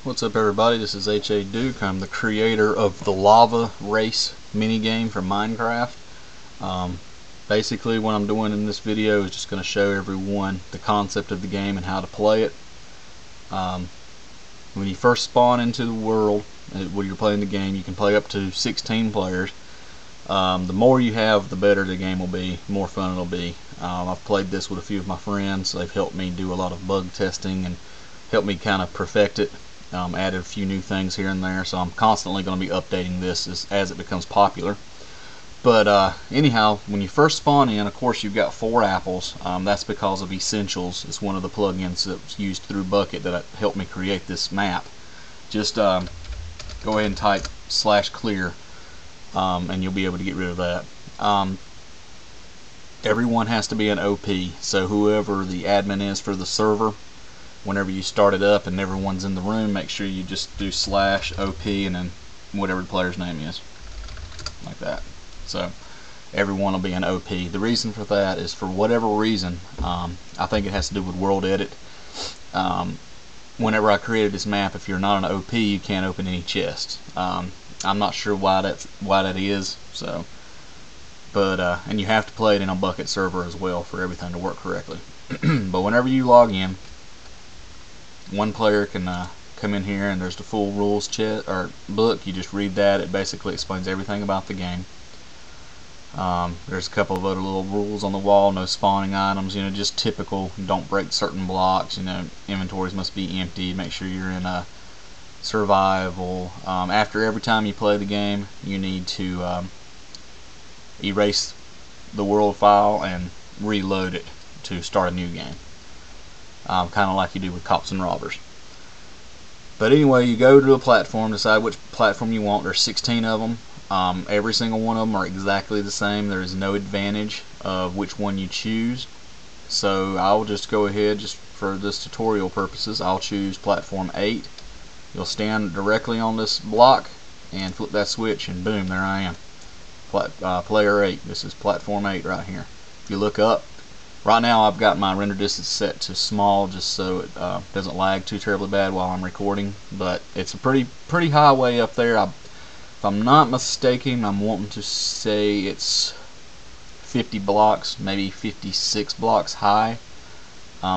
What's up, everybody? This is H.A. Duke. I'm the creator of the Lava Race minigame for Minecraft. Basically what I'm doing in this video is just going to show everyone the concept of the game and how to play it. When you first spawn into the world when you're playing the game, you can play up to 16 players. The more you have, the better the game will be, the more fun it'll be. I've played this with a few of my friends. They've helped me do a lot of bug testing and helped me kind of perfect it. Added a few new things here and there, so I'm constantly going to be updating this as it becomes popular. But anyhow, when you first spawn in, of course, you've got 4 apples. That's because of Essentials. It's one of the plugins that's used through Bukkit that helped me create this map. Just go ahead and type /clear, and you'll be able to get rid of that. Everyone has to be an OP, so whoever the admin is for the server, whenever you start it up and everyone's in the room, make sure you just do /OP and then whatever the player's name is, like that. So everyone will be an OP. The reason for that is, for whatever reason, I think it has to do with World Edit. Whenever I created this map, if you're not an OP, you can't open any chests. I'm not sure why that is. So, but and you have to play it in a Bukkit server as well for everything to work correctly. But whenever you log in, one player can come in here, and there's the full rules book. You just read that. It basically explains everything about the game. There's a couple of other little rules on the wall. No spawning items, just typical. Don't break certain blocks. Inventories must be empty. Make sure you're in a survival. After every time you play the game, you need to erase the world file and reload it to start a new game. Kind of like you do with Cops and Robbers. But anyway, you go to a platform, decide which platform you want. There's 16 of them. Every single one of them are exactly the same. There is no advantage of which one you choose. So I'll just go ahead, just for this tutorial purposes, I'll choose platform 8. You'll stand directly on this block and flip that switch, and boom, there I am. Player 8. This is platform 8 right here. If you look up, right now I've got my render distance set to small, just so it doesn't lag too terribly bad while I'm recording. But it's a pretty high way up there. If I'm not mistaken, I'm wanting to say it's 50 blocks, maybe 56 blocks high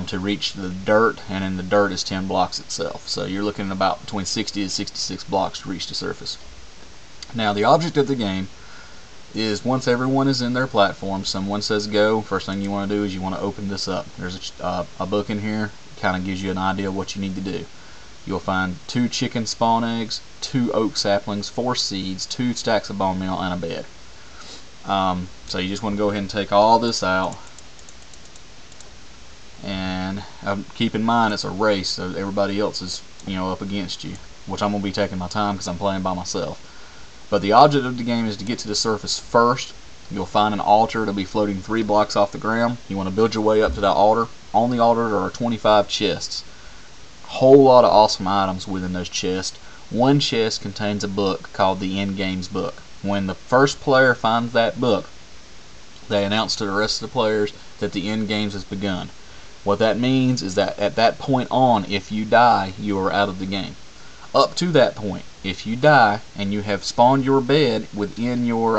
to reach the dirt, and in the dirt is 10 blocks itself. So you're looking at about between 60 to 66 blocks to reach the surface. Now, the object of the game is, once everyone is in their platform, someone says go, first thing you want to do is you want to open this up. There's a book in here, kind of gives you an idea of what you need to do. You'll find 2 chicken spawn eggs, 2 oak saplings, 4 seeds, 2 stacks of bone meal, and a bed. So you just want to go ahead and take all this out, and keep in mind it's a race, so everybody else is up against you, which I'm going to be taking my time because I'm playing by myself. But the object of the game is to get to the surface first. You'll find an altar that'll be floating 3 blocks off the ground. You want to build your way up to that altar. On the altar there are 25 chests. Whole lot of awesome items within those chests. One chest contains a book called the End Games book. When the first player finds that book, they announce to the rest of the players that the end games has begun. What that means is that at that point on, if you die, you are out of the game. Up to that point, if you die and you have spawned your bed within your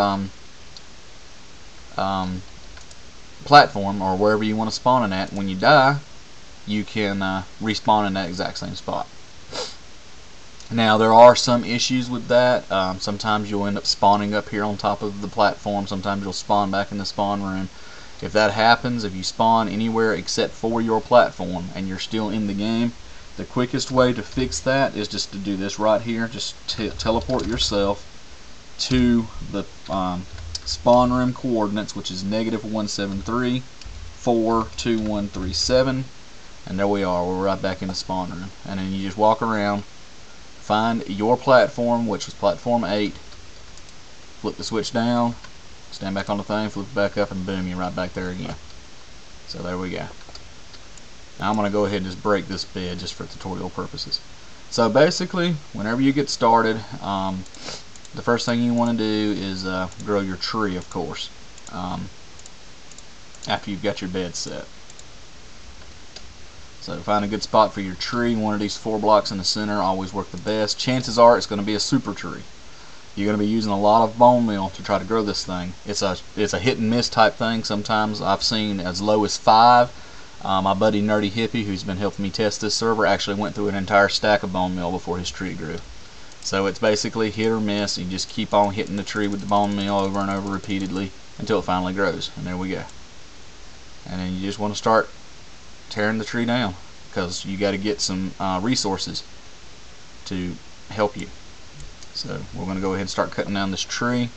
platform, or wherever you want to spawn it at, when you die, you can respawn in that exact same spot. Now, there are some issues with that. Sometimes you'll end up spawning up here on top of the platform. Sometimes you'll spawn back in the spawn room. If that happens, if you spawn anywhere except for your platform and you're still in the game, the quickest way to fix that is just to do this right here. Just teleport yourself to the spawn room coordinates, which is -173 42137. And there we are, we're right back in the spawn room. And then you just walk around, find your platform, which was platform 8, flip the switch down, stand back on the thing, flip it back up, and boom, you're right back there again. So there we go. Now I'm going to go ahead and just break this bed just for tutorial purposes. So basically, whenever you get started, the first thing you want to do is grow your tree, of course, after you've got your bed set. So find a good spot for your tree. One of these 4 blocks in the center always work the best. Chances are it's going to be a super tree. You're going to be using a lot of bone meal to try to grow this thing. It's a hit and miss type thing. Sometimes I've seen as low as 5. My buddy Nerdy Hippie, who's been helping me test this server, actually went through an entire stack of bone meal before his tree grew. So it's basically hit or miss. You just keep on hitting the tree with the bone meal over and over repeatedly until it finally grows. And there we go. And then you just want to start tearing the tree down, because you got to get some resources to help you. So we're going to go ahead and start cutting down this tree.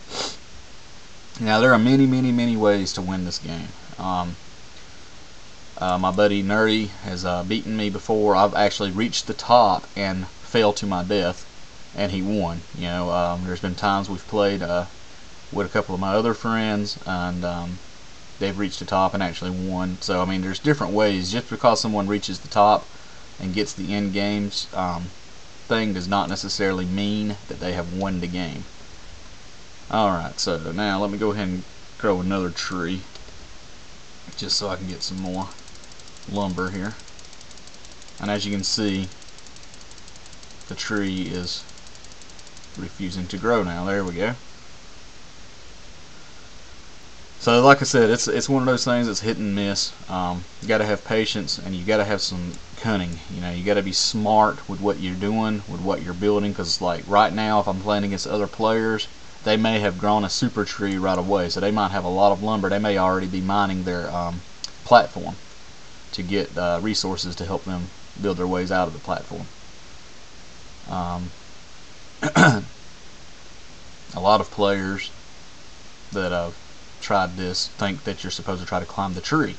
Now there are many ways to win this game. My buddy Nerdy has beaten me before. I've actually reached the top and fell to my death, and he won. You know, there's been times we've played with a couple of my other friends, and they've reached the top and actually won. So I mean, there's different ways. Just because someone reaches the top and gets the end games thing does not necessarily mean that they have won the game. Alright, so now let me go ahead and grow another tree, just so I can get some more lumber here. And as you can see, the tree is refusing to grow now. There we go. So like I said, it's one of those things that's hit and miss. You got to have patience, and you got to have some cunning. You know, you got to be smart with what you're doing, with what you're building. Because like right now, if I'm playing against other players, they may have grown a super tree right away, so they might have a lot of lumber. They may already be mining their platform to get resources to help them build their ways out of the platform. A lot of players that have tried this think that you're supposed to try to climb the tree.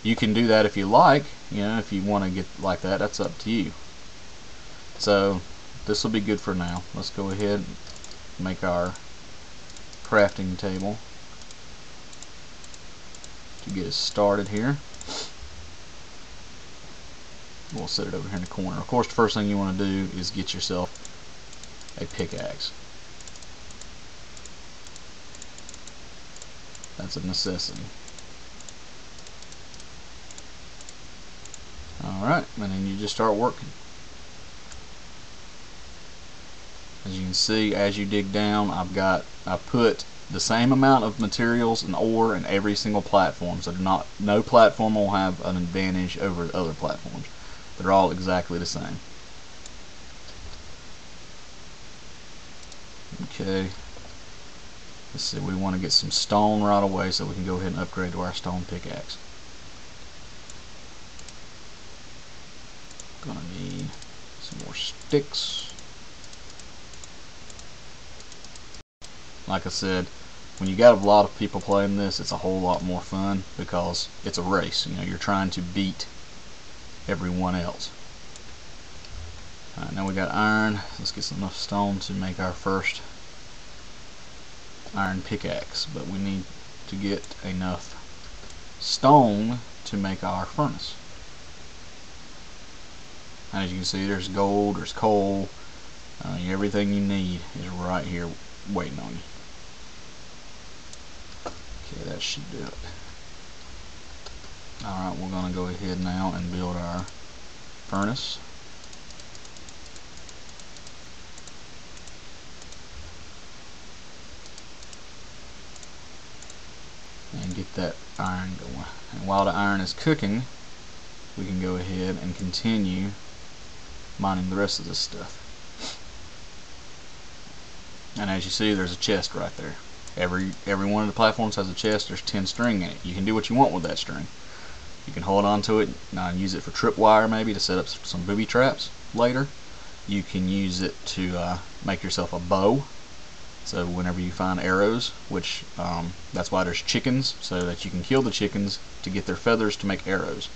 You can do that if you like. You know, if you want to get like that, that's up to you. So this will be good for now. Let's go ahead and make our crafting table to get us started here. We'll set it over here in the corner. Of course, the first thing you want to do is get yourself a pickaxe. That's a necessity. Alright, and then you just start working. As you can see, as you dig down, I've put the same amount of materials and ore in every single platform, so no platform will have an advantage over other platforms. They're all exactly the same. Okay. Let's see, we want to get some stone right away so we can go ahead and upgrade to our stone pickaxe. Gonna need some more sticks. Like I said, when you got a lot of people playing this, it's a whole lot more fun because it's a race. You know, you're trying to beat everyone else. Alright, now we got iron. Let's get some enough stone to make our first iron pickaxe, but we need to get enough stone to make our furnace. And as you can see, there's gold, there's coal, everything you need is right here waiting on you. Okay, that should do it. Alright, we're going to go ahead now and build our furnace. And get that iron going. And while the iron is cooking, we can go ahead and continue mining the rest of this stuff. And as you see, there's a chest right there. Every one of the platforms has a chest. There's 10 string in it. You can do what you want with that string. You can hold on to it and use it for tripwire, maybe to set up some booby traps later. You can use it to make yourself a bow. So whenever you find arrows, which that's why there's chickens, so that you can kill the chickens to get their feathers to make arrows.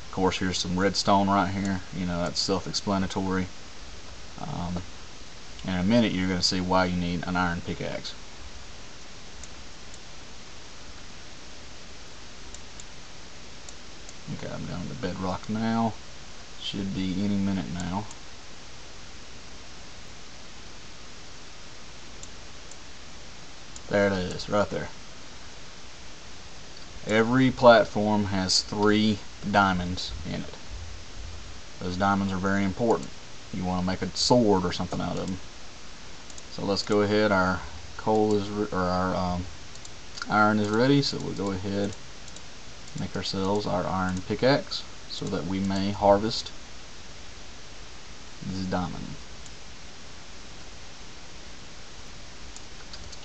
Of course, here's some redstone right here. You know, that's self-explanatory. In a minute, you're going to see why you need an iron pickaxe. Okay, I'm down to bedrock now. Should be any minute now. There it is, right there. Every platform has 3 diamonds in it. Those diamonds are very important. You want to make a sword or something out of them. So let's go ahead. Our coal is, or our iron is ready. So we'll go ahead, make ourselves our iron pickaxe, so that we may harvest this diamond.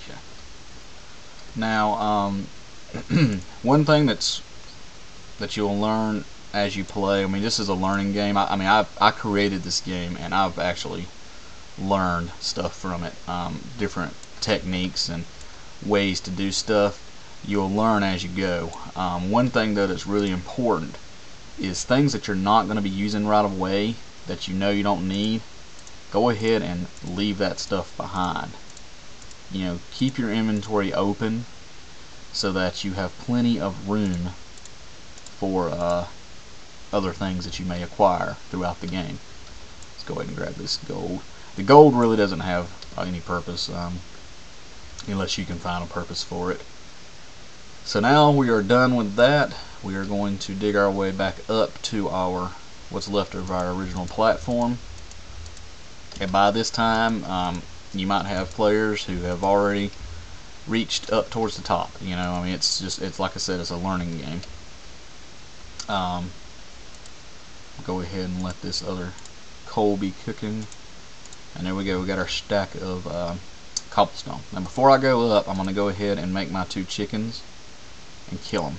Okay. Now, one thing that you'll learn as you play. I mean, this is a learning game. I created this game, and I've actually learned stuff from it. Different techniques and ways to do stuff. You'll learn as you go. One thing though that's really important is things that you're not going to be using right away, that you know you don't need. Go ahead and leave that stuff behind. You know, keep your inventory open so that you have plenty of room for other things that you may acquire throughout the game. Let's go ahead and grab this gold. The gold really doesn't have any purpose unless you can find a purpose for it. So now we are done with that. We are going to dig our way back up to our what's left of our original platform. And by this time, you might have players who have already reached up towards the top. You know, I mean, it's like I said, it's a learning game. Go ahead and let this other coal be cooking, and there we go. We got our stack of cobblestone. Now before I go up, I'm going to go ahead and make my 2 chickens and kill them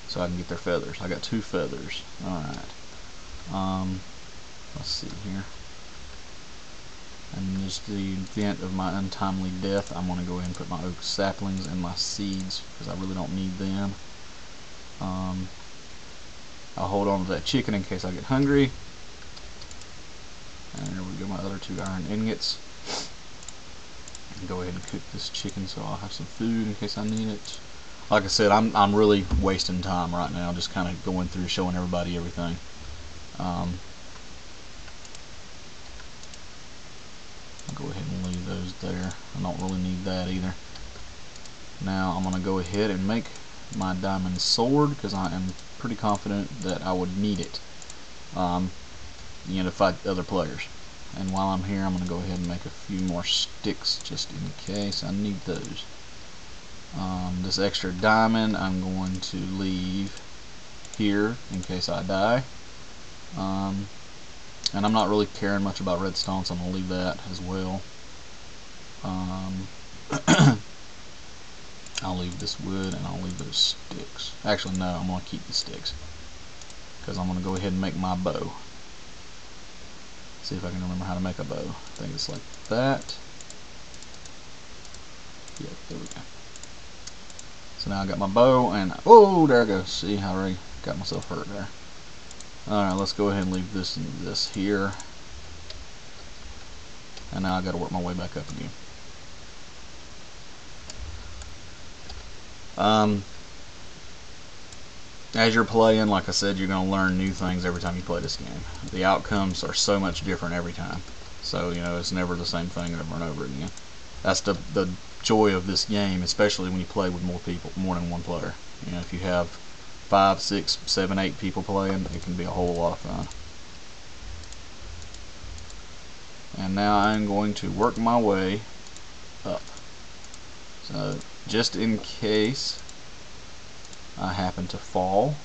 so I can get their feathers. I got 2 feathers. Alright, let's see here. And just the event of my untimely death, I'm going to go ahead and put my oak saplings and my seeds because I really don't need them. I'll hold on to that chicken in case I get hungry. And there we go, my other 2 iron ingots. And go ahead and cook this chicken so I'll have some food in case I need it. Like I said, I'm really wasting time right now, just kind of going through showing everybody everything. I'll go ahead and leave those there. I don't really need that either. Now I'm going to go ahead and make my diamond sword because I am pretty confident that I would need it, you know, to fight other players. And while I'm here, I'm going to go ahead and make a few more sticks just in case I need those. This extra diamond I'm going to leave here in case I die. And I'm not really caring much about redstone, so I'm going to leave that as well. I'll leave this wood and I'll leave those sticks. Actually, no, I'm going to keep the sticks because I'm going to go ahead and make my bow. See if I can remember how to make a bow. I think it's like that. Yep, there we go. So now I got my bow and oh, there I go. See, I already got myself hurt there. Alright, let's go ahead and leave this and this here. And now I got to work my way back up again. As you're playing, like I said, you're going to learn new things every time you play this game. The outcomes are so much different every time. So, you know, it's never the same thing over and over again. That's the joy of this game, especially when you play with more people, more than one player. You know, if you have 5, 6, 7, 8 people playing, it can be a whole lot of fun. And now I'm going to work my way up. So, just in case I happen to fall,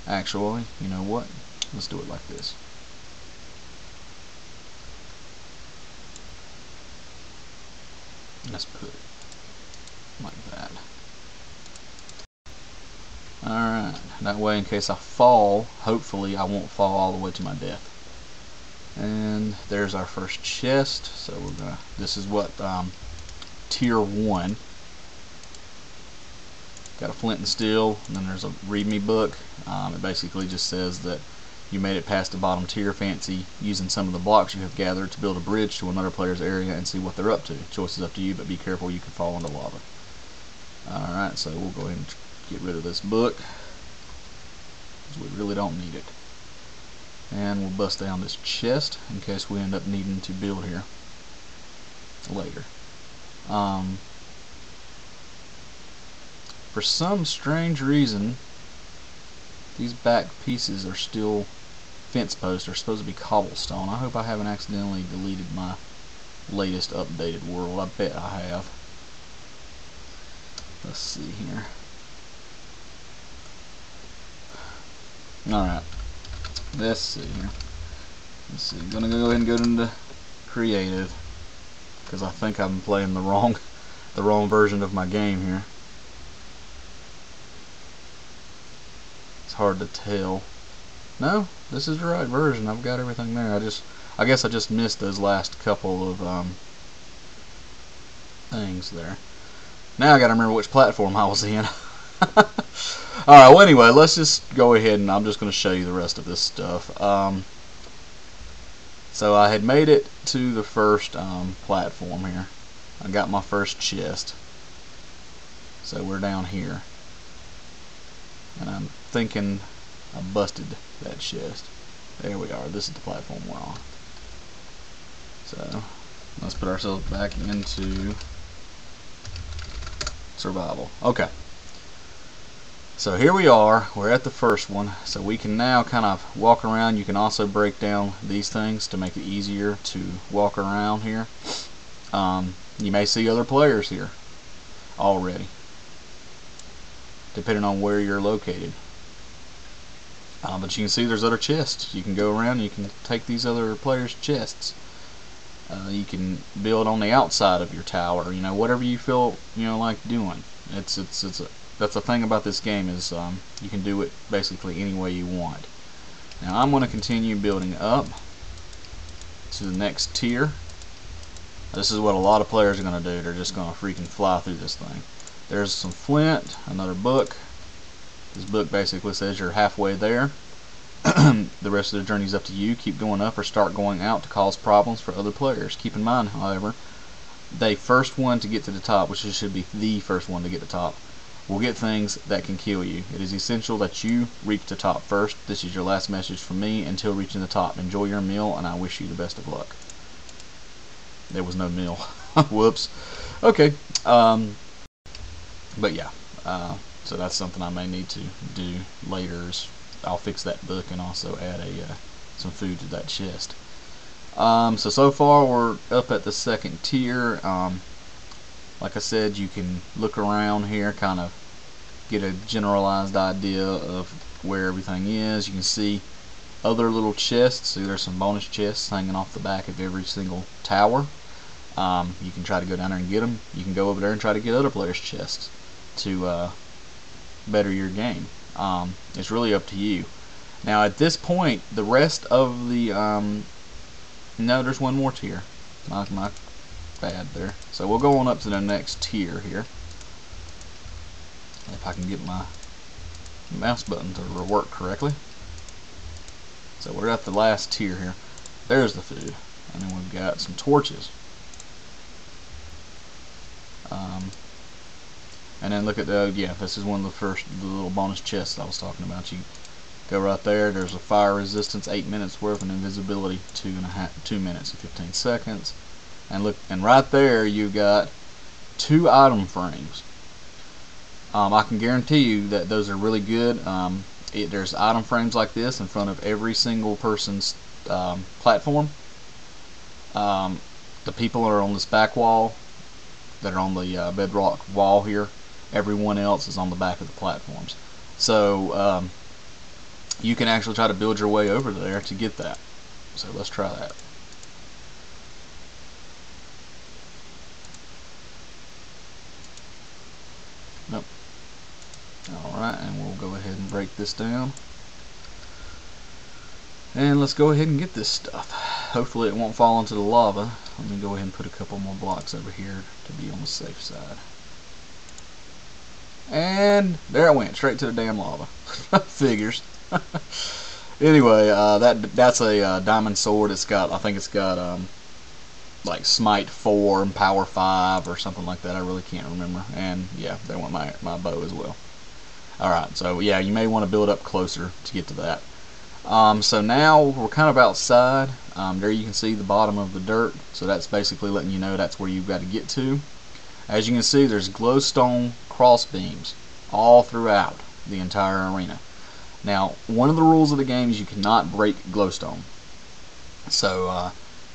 actually, you know what? Let's do it like this. Let's put it like that. Alright, that way in case I fall, hopefully I won't fall all the way to my death. And there's our first chest. So we're gonna, this is what tier 1. Got a flint and steel, and then there's a readme book. It basically just says that you made it past the bottom tier. Fancy using some of the blocks you have gathered to build a bridge to another player's area and see what they're up to. Choice is up to you, but be careful, you can fall into lava. Alright, so we'll go ahead and get rid of this book because we really don't need it. And we'll bust down this chest in case we end up needing to build here later. For some strange reason, these back pieces are still fence posts. Are supposed to be cobblestone. I hope I haven't accidentally deleted my latest updated world. I bet I have. Let's see here. Alright. Let's see here. Let's see. I'm gonna go ahead and go into creative, because I think I'm playing the wrong version of my game here. It's hard to tell. No, this is the right version. I've got everything there. I guess I just missed those last couple of things there. Now I gotta remember which platform I was in. Alright, well anyway, let's just go ahead and I'm just going to show you the rest of this stuff. So I had made it to the first platform here. I got my first chest. So we're down here. And I'm thinking I busted that chest. There we are. This is the platform we're on. So let's put ourselves back into survival. Okay. So here we are. We're at the first one. So we can now kind of walk around. You can also break down these things to make it easier to walk around here. You may see other players here already, depending on where you're located. But you can see there's other chests. You can go around and you can take these other players' chests. You can build on the outside of your tower. You know, whatever you feel like doing. That's the thing about this game is you can do it basically any way you want. Now I'm going to continue building up to the next tier. This is what a lot of players are going to do. They're just going to freaking fly through this thing. There's some flint, another book. This book basically says you're halfway there. The rest of the journey is up to you. Keep going up or start going out to cause problems for other players. Keep in mind, however, the first one to get to the top, which should be the first one to get to the top, will get things that can kill you. It is essential that you reach the top first. This is your last message from me until reaching the top. Enjoy your meal, and I wish you the best of luck. There was no meal. Whoops. Okay. But yeah. So that's something I may need to do later. I'll fix that book and also add some food to that chest. So far we're up at the second tier. Like I said, you can look around here, kind of get a generalized idea of where everything is. You can see other little chests. See, there's some bonus chests hanging off the back of every single tower. You can try to go down there and get them. You can go over there and try to get other players' chests to better your game. It's really up to you. Now at this point, the rest of the no, there's one more tier. My bad there. So we'll go on up to the next tier here. If I can get my mouse button to work correctly. So we're at the last tier here. There's the food, and then we've got some torches. And then look at the, yeah, this is one of the little bonus chests I was talking about. You go right there. There's a fire resistance, 8 minutes worth, and invisibility 2 minutes and 15 seconds. And look, and right there you got 2 item frames. I can guarantee you that those are really good. There's item frames like this in front of every single person's platform. The people are on this back wall that are on the bedrock wall here. Everyone else is on the back of the platforms. So you can actually try to build your way over there to get that. So let's try that. Nope. Alright, and we'll go ahead and break this down. And let's go ahead and get this stuff. Hopefully it won't fall into the lava. Let me go ahead and put a couple more blocks over here to be on the safe side. And there it went, straight to the damn lava. Figures. Anyway, that's a diamond sword. It's got, I think it's got like Smite 4 and Power 5 or something like that. I really can't remember. And yeah, they want my bow as well. Alright, so yeah, you may want to build up closer to get to that. So now we're kind of outside. There you can see the bottom of the dirt. So that's basically letting you know that's where you've got to get to. As you can see, there's glowstone cross beams all throughout the entire arena. Now, one of the rules of the game is you cannot break glowstone. So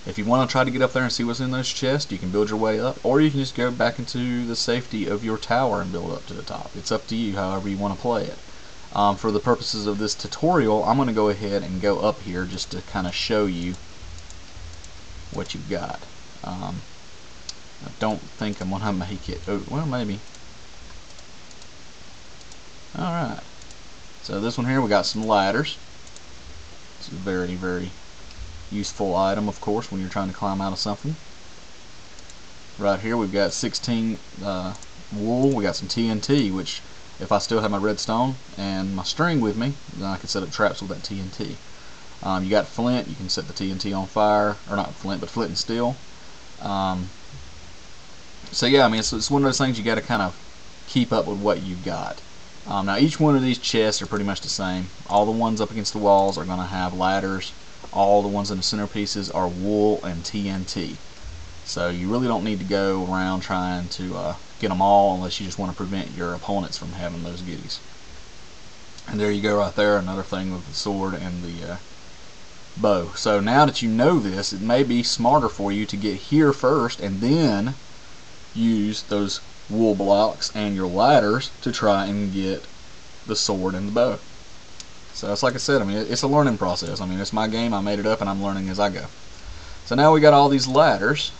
if you want to try to get up there and see what's in those chests, you can build your way up, or you can just go back into the safety of your tower and build up to the top. It's up to you, however you want to play it. For the purposes of this tutorial, I'm going to go ahead and go up here just to kind of show you what you've got. I don't think I'm going to make it. Oh, well, maybe. Alright. So this one here, we got some ladders. It's a very, very useful item, of course, when you're trying to climb out of something. Right here we've got 16 wool. We got some TNT, which if I still have my redstone and my string with me, then I can set up traps with that TNT. You got flint. You can set the TNT on fire, or not flint, but flint and steel. So yeah, I mean, it's one of those things you got to kind of keep up with what you've got. Now each one of these chests are pretty much the same. All the ones up against the walls are going to have ladders. All the ones in the centerpieces are wool and TNT. So you really don't need to go around trying to get them all unless you just want to prevent your opponents from having those goodies. And there you go right there, another thing with the sword and the bow. So now that you know this, it may be smarter for you to get here first and then use those wool blocks and your ladders to try and get the sword and the bow. So it's like I said, I mean, it's a learning process. I mean, it's my game, I made it up, and I'm learning as I go. So now we got all these ladders.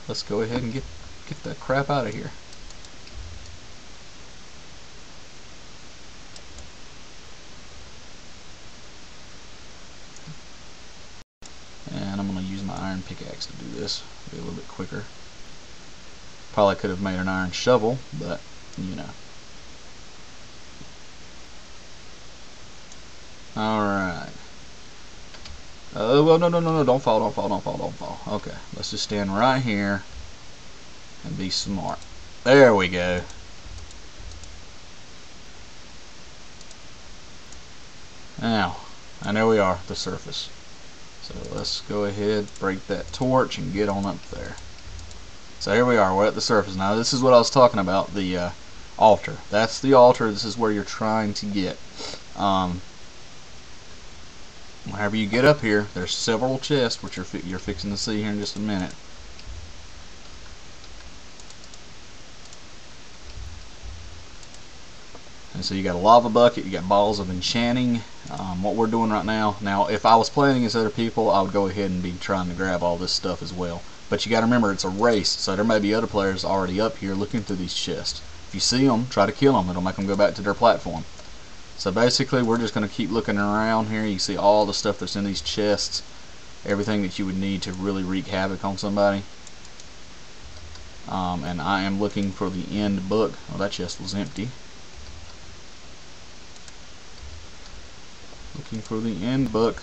Let's go ahead and get that crap out of here. And I'm going to use my iron pickaxe to do this. Be a little bit quicker. Probably could have made an iron shovel, but you know. Alright. Well, no, don't fall. Okay, let's just stand right here and be smart. There we go. Now, and there we are, the surface. So let's go ahead, break that torch, and get on up there. So here we are, we're at the surface. Now this is what I was talking about, the altar. That's the altar, this is where you're trying to get. Whenever you get up here, there's several chests, which you're fixing to see here in just a minute. And so you got a lava bucket, you got balls of enchanting. What we're doing right now, if I was playing against other people, I would go ahead and be trying to grab all this stuff as well. But you got to remember, it's a race, so there may be other players already up here looking through these chests. If you see them, try to kill them. It'll make them go back to their platform. So basically, we're just going to keep looking around here. You see all the stuff that's in these chests, everything that you would need to really wreak havoc on somebody. And I am looking for the end book. Oh, that chest was empty. Looking for the end book.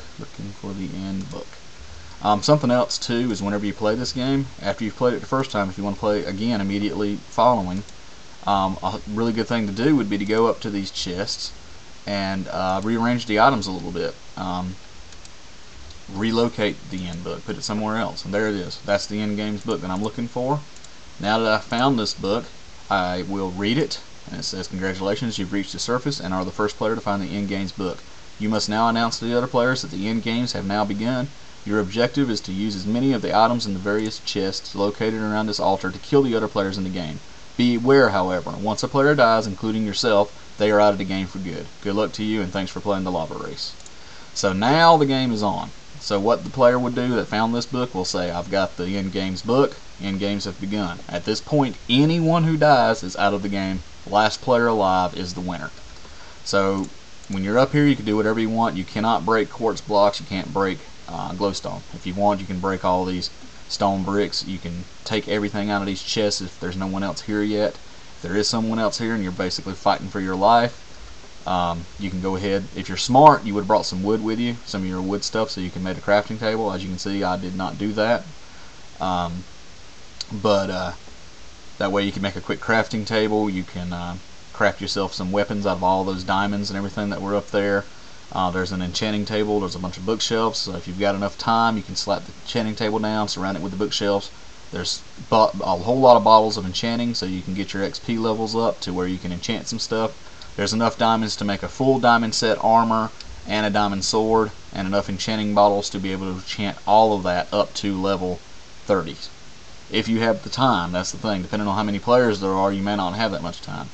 Something else too is whenever you play this game, after you've played it the first time, if you want to play again immediately following, a really good thing to do would be to go up to these chests and rearrange the items a little bit. Relocate the end book, put it somewhere else, and there it is. That's the end games book that I'm looking for. Now that I found this book, I will read it, and it says, "Congratulations, you've reached the surface and are the first player to find the end games book. You must now announce to the other players that the end games have now begun. Your objective is to use as many of the items in the various chests located around this altar to kill the other players in the game. Beware, however, once a player dies, including yourself, they are out of the game for good. Good luck to you, and thanks for playing the lava race." So now the game is on. So what the player would do that found this book will say, "I've got the end games book, end games have begun." At this point, anyone who dies is out of the game. Last player alive is the winner. So when you're up here, you can do whatever you want. You cannot break quartz blocks, you can't break glowstone. If you want, you can break all these stone bricks. You can take everything out of these chests if there's no one else here yet. If there is someone else here and you're basically fighting for your life, you can go ahead. If you're smart, you would have brought some wood with you, some of your wood stuff, so you can make a crafting table. As you can see, I did not do that. That way you can make a quick crafting table. You can craft yourself some weapons out of all those diamonds and everything that were up there. There's an enchanting table, there's a bunch of bookshelves, so if you've got enough time, you can slap the enchanting table down, surround it with the bookshelves. There's a whole lot of bottles of enchanting, so you can get your XP levels up to where you can enchant some stuff. There's enough diamonds to make a full diamond set armor and a diamond sword, and enough enchanting bottles to be able to enchant all of that up to level 30. If you have the time, that's the thing. Depending on how many players there are, you may not have that much time.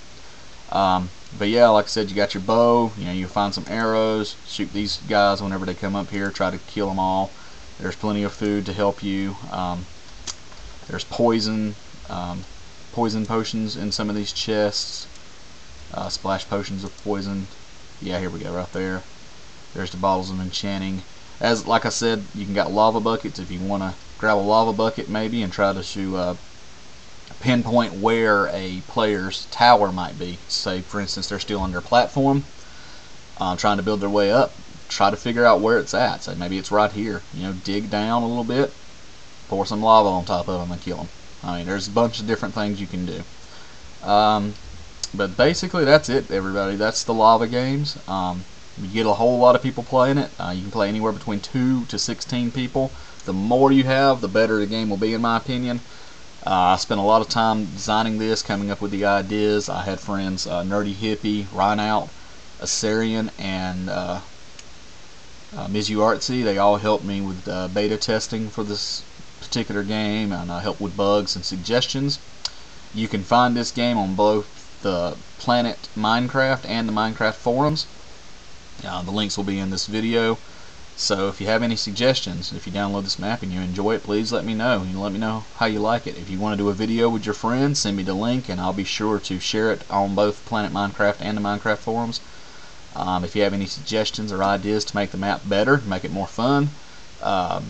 But yeah, like I said, you got your bow. You find some arrows, shoot these guys whenever they come up here, try to kill them all. There's plenty of food to help you. There's poison potions in some of these chests. Splash potions of poison. Yeah, here we go, right there. There's the bottles of enchanting. Like I said, you can got lava buckets if you want to grab a lava bucket maybe and try to pinpoint where a player's tower might be. Say, for instance, they're still on their platform, trying to build their way up. Try to figure out where it's at. Say maybe it's right here. Dig down a little bit, pour some lava on top of them, and kill them. I mean, there's a bunch of different things you can do. But basically, that's it, everybody. That's the lava games. You get a whole lot of people playing it. You can play anywhere between 2 to 16 people. The more you have, the better the game will be, in my opinion. I spent a lot of time designing this, coming up with the ideas. I had friends, Nerdy Hippie, Rhinout, Assyrian, and Mizu Artsy. They all helped me with beta testing for this particular game, and helped with bugs and suggestions. You can find this game on both the Planet Minecraft and the Minecraft forums. The links will be in this video. So if you have any suggestions, if you download this map and you enjoy it, please let me know. Let me know how you like it. If you want to do a video with your friends, send me the link and I'll be sure to share it on both Planet Minecraft and the Minecraft forums. If you have any suggestions or ideas to make the map better, make it more fun,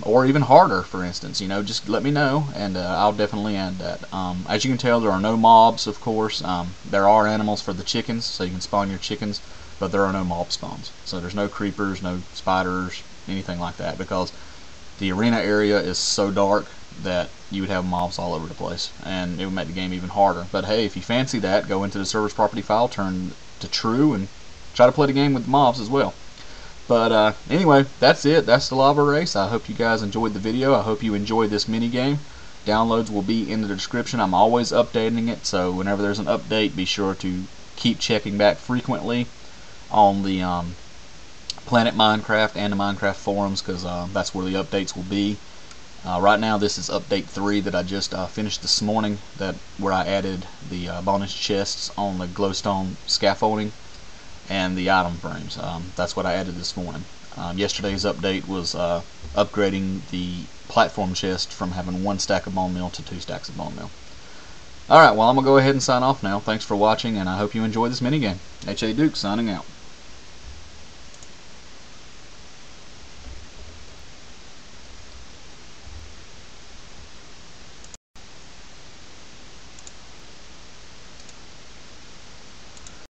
or even harder, for instance, just let me know, and I'll definitely add that. As you can tell, there are no mobs, of course. There are animals for the chickens, so you can spawn your chickens, but there are no mob spawns. So there's no creepers, no spiders, anything like that, because the arena area is so dark that you would have mobs all over the place, and it would make the game even harder. But hey, if you fancy that, go into the server's property file, turn to true, and try to play the game with the mobs as well. But anyway, that's it. That's the lava race. I hope you guys enjoyed the video. I hope you enjoyed this mini game. Downloads will be in the description. I'm always updating it, so whenever there's an update, be sure to keep checking back frequently on the Planet Minecraft and the Minecraft forums, because that's where the updates will be. Right now, this is update 3 that I just finished this morning, where I added the bonus chests on the glowstone scaffolding and the item frames. That's what I added this morning. Yesterday's update was upgrading the platform chest from having 1 stack of bone meal to 2 stacks of bone meal. Alright, well, I'm going to go ahead and sign off now. Thanks for watching, and I hope you enjoyed this minigame. H.A. Duke signing out.